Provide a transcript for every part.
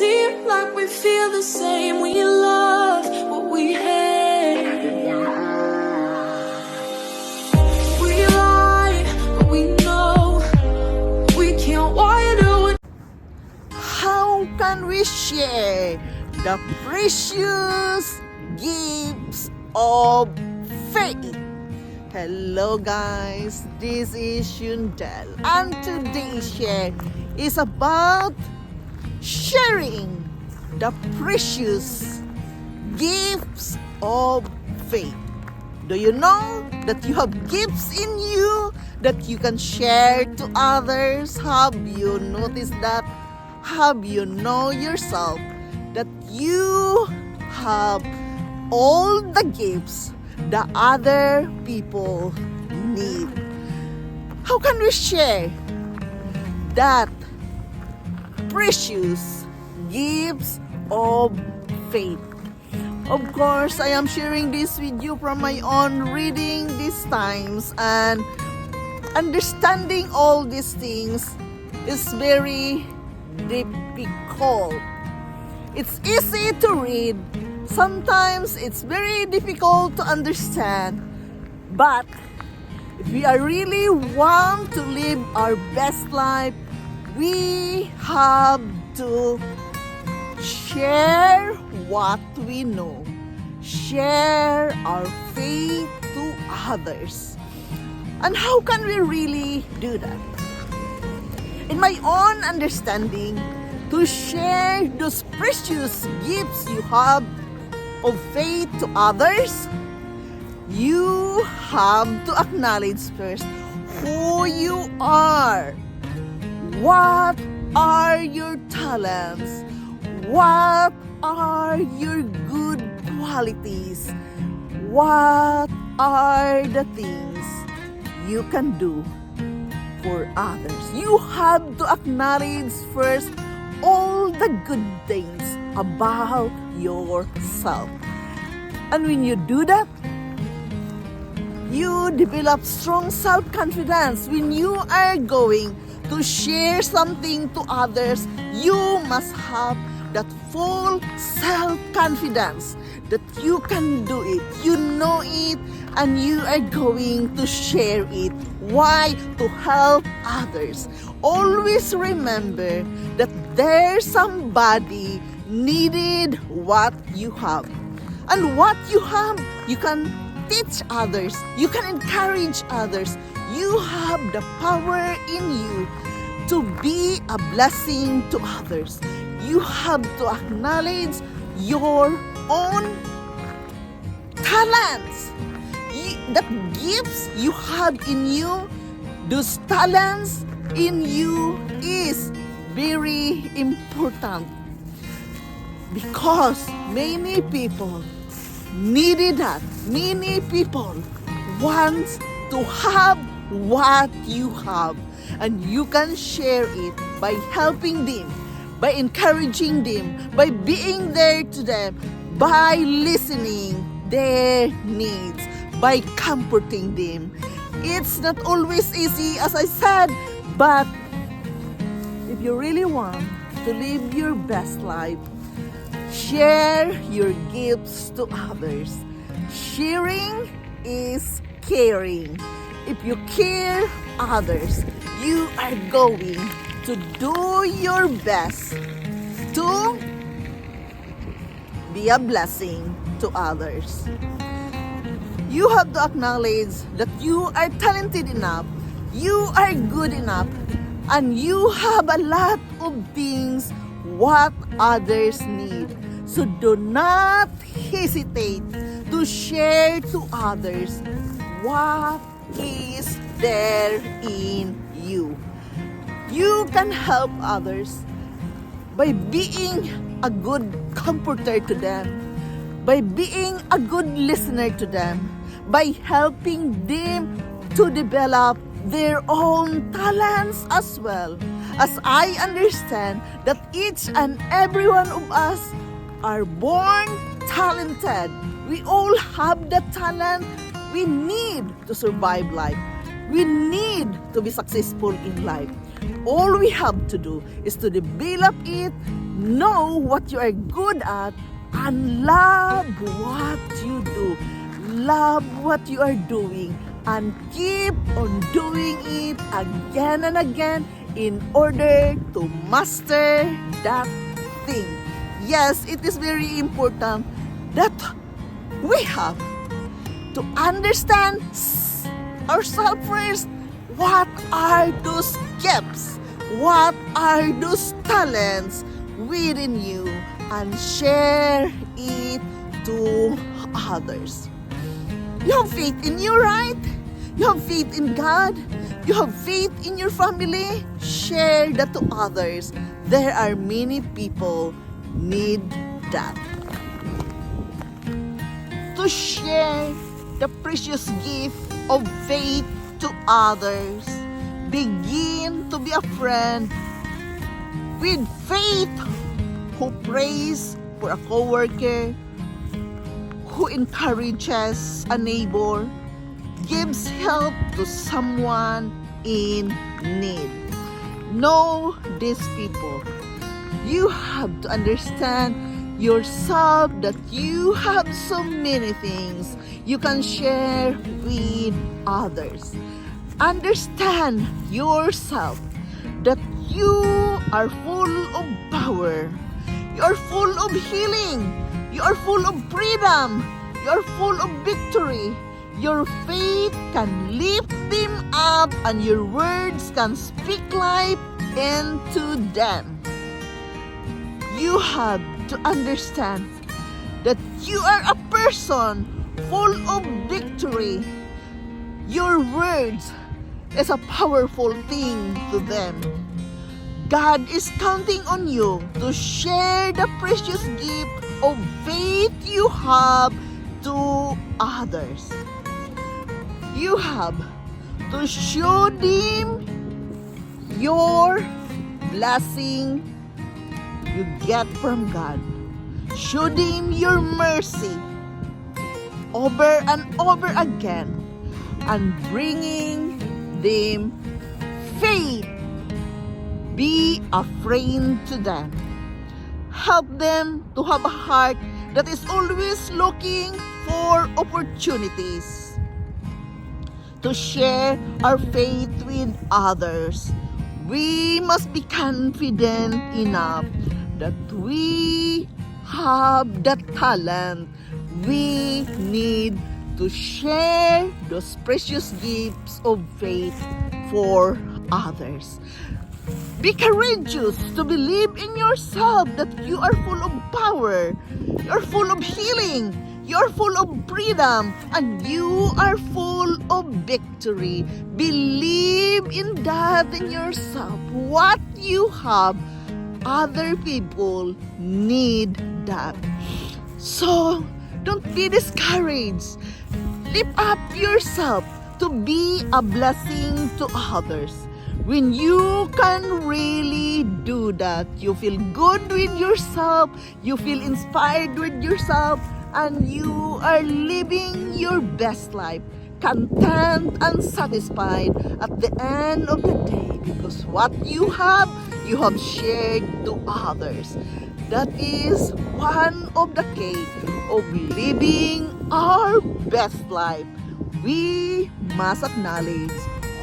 seem like we feel the same. We love what we hate. We lie, but we know we can't widen. How can we share the precious gifts of faith? Hello guys, this is Yundel, and today's share is about sharing the precious gifts of faith. Do you know that you have gifts in you that you can share to others? Have you noticed that? Have you know yourself that you have all the gifts that other people need? How can we share that precious gifts of faith? Of course, I am sharing this with you from my own reading these times, and understanding all these things is very difficult. It's easy to read. Sometimes it's very difficult to understand. But if we are really want to live our best life, we have to share what we know. Share our faith to others. And how can we really do that? In my own understanding, to share those precious gifts you have of faith to others, you have to acknowledge first who you are. What are your talents? What are your good qualities? What are the things you can do for others? You have to acknowledge first all the good things about yourself. And when you do that, you develop strong self-confidence. When you are going to share something to others, you must have that full self-confidence that you can do it, you know it, and you are going to share it. Why? To help others. Always remember that there's somebody needed what you have. And what you have, you can teach others. You can encourage others. You have the power in you to be a blessing to others. You have to acknowledge your own talents. That gifts you have in you, those talents in you is very important, because many people needed that. Many people want to have what you have, and you can share it by helping them, by encouraging them, by being there to them, by listening their needs, by comforting them. It's not always easy, as I said, but if you really want to live your best life, share your gifts to others. Sharing is caring. If you care others, you are going to do your best to be a blessing to others. You have to acknowledge that you are talented enough, you are good enough, and you have a lot of things what others need. So do not hesitate to share to others what is there in you. You can help others by being a good comforter to them, by being a good listener to them, by helping them to develop their own talents as well. As I understand that each and every one of us are born talented. We all have the talent we need to survive life. We need to be successful in life. All we have to do is to develop it, know what you are good at, and love what you do. Love what you are doing and keep on doing it again and again in order to master that thing. Yes, it is very important that we have to understand ourselves first. What are those gifts? What are those talents within you? And share it to others. You have faith in you, right? You have faith in God. You have faith in your family. Share that to others. There are many people need that. To share the precious gift of faith to others. Begin to be a friend with faith who prays for a coworker, who encourages a neighbor, gives help to someone in need. Know these people. You have to understand yourself that you have so many things you can share with others. Understand yourself that you are full of power. You are full of healing. You are full of freedom. You are full of victory. Your faith can lift them up and your words can speak life into them. You have to understand that you are a person full of victory. Your words is a powerful thing to them. God is counting on you to share the precious gift of faith you have to others. You have to show them your blessing you get from God. Show them your mercy over and over again and bringing them faith. Be a friend to them. Help them to have a heart that is always looking for opportunities to share our faith with others. We must be confident enough that we have the talent we need to share those precious gifts of faith for others. Be courageous to believe in yourself that you are full of power, you are full of healing, you are full of freedom, and you are full of victory. Believe in that in yourself. What you have, other people need that. So, don't be discouraged. Lift up yourself to be a blessing to others. When you can really do that, you feel good with yourself, you feel inspired with yourself, and you are living your best life, content and satisfied at the end of the day, because what you have shared to others. That is one of the key of living our best life. We must acknowledge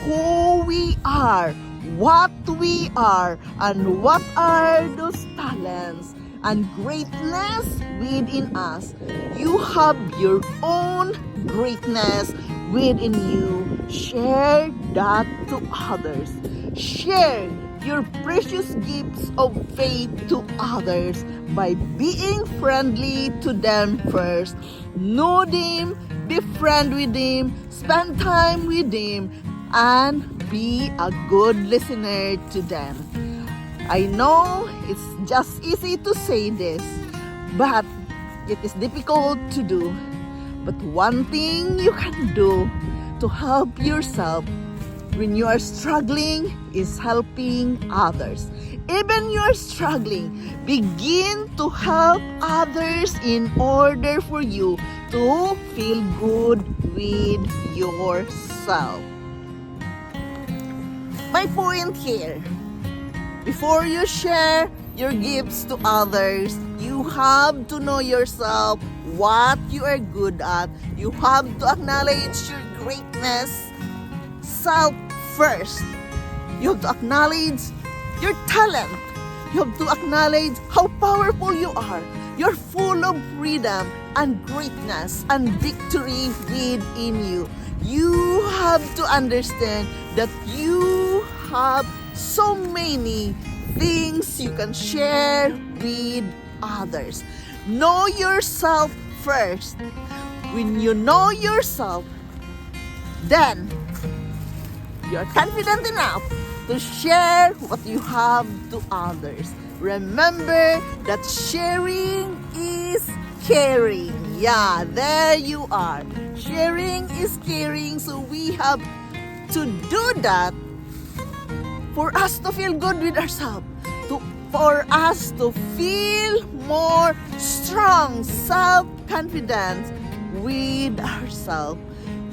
who we are, what we are, and what are those talents and greatness within us. You have your own greatness within you. Share that to others. Share your precious gifts of faith to others by being friendly to them first. Know them, be friend with them, spend time with them, and be a good listener to them. I know it's just easy to say this, but it is difficult to do. But one thing you can do to help yourself when you are struggling is helping others. Even you are struggling, begin to help others in order for you to feel good with yourself. My point here, before you share your gifts to others. You have to know yourself, what you are good at. You have to acknowledge your greatness, self first. You have to acknowledge your talent. You have to acknowledge how powerful you are. You're full of freedom and greatness and victory within you. You have to understand that you have so many things you can share with others. Know yourself first. When you know yourself, then you're confident enough to share what you have to others. Remember that sharing is caring. Yeah, there you are. Sharing is caring, so we have to do that for us to feel good with ourselves, for us to feel more strong self-confidence with ourselves.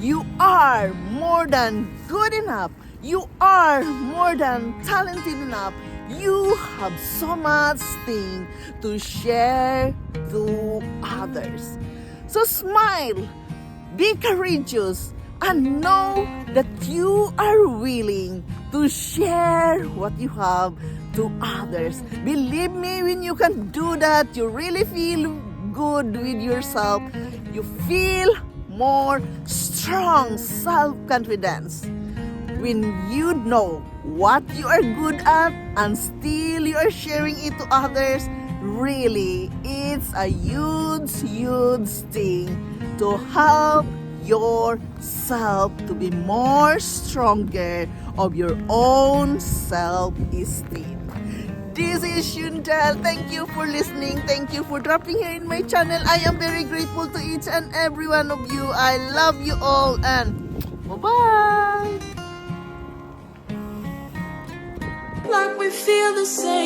You are more than good enough. You are more than talented enough. You have so much thing to share to others. So smile, be courageous, and know that you are willing to share what you have to others. Believe me, when you can do that, you really feel good with yourself. You feel more strong self-confidence. When you know what you are good at and still you are sharing it to others, really, it's a huge, huge thing to help yourself to be more stronger of your own self-esteem. This is Shuntel. Thank you for listening. Thank you for dropping here in my channel. I am very grateful to each and every one of you. I love you all and bye-bye. Like we feel the same.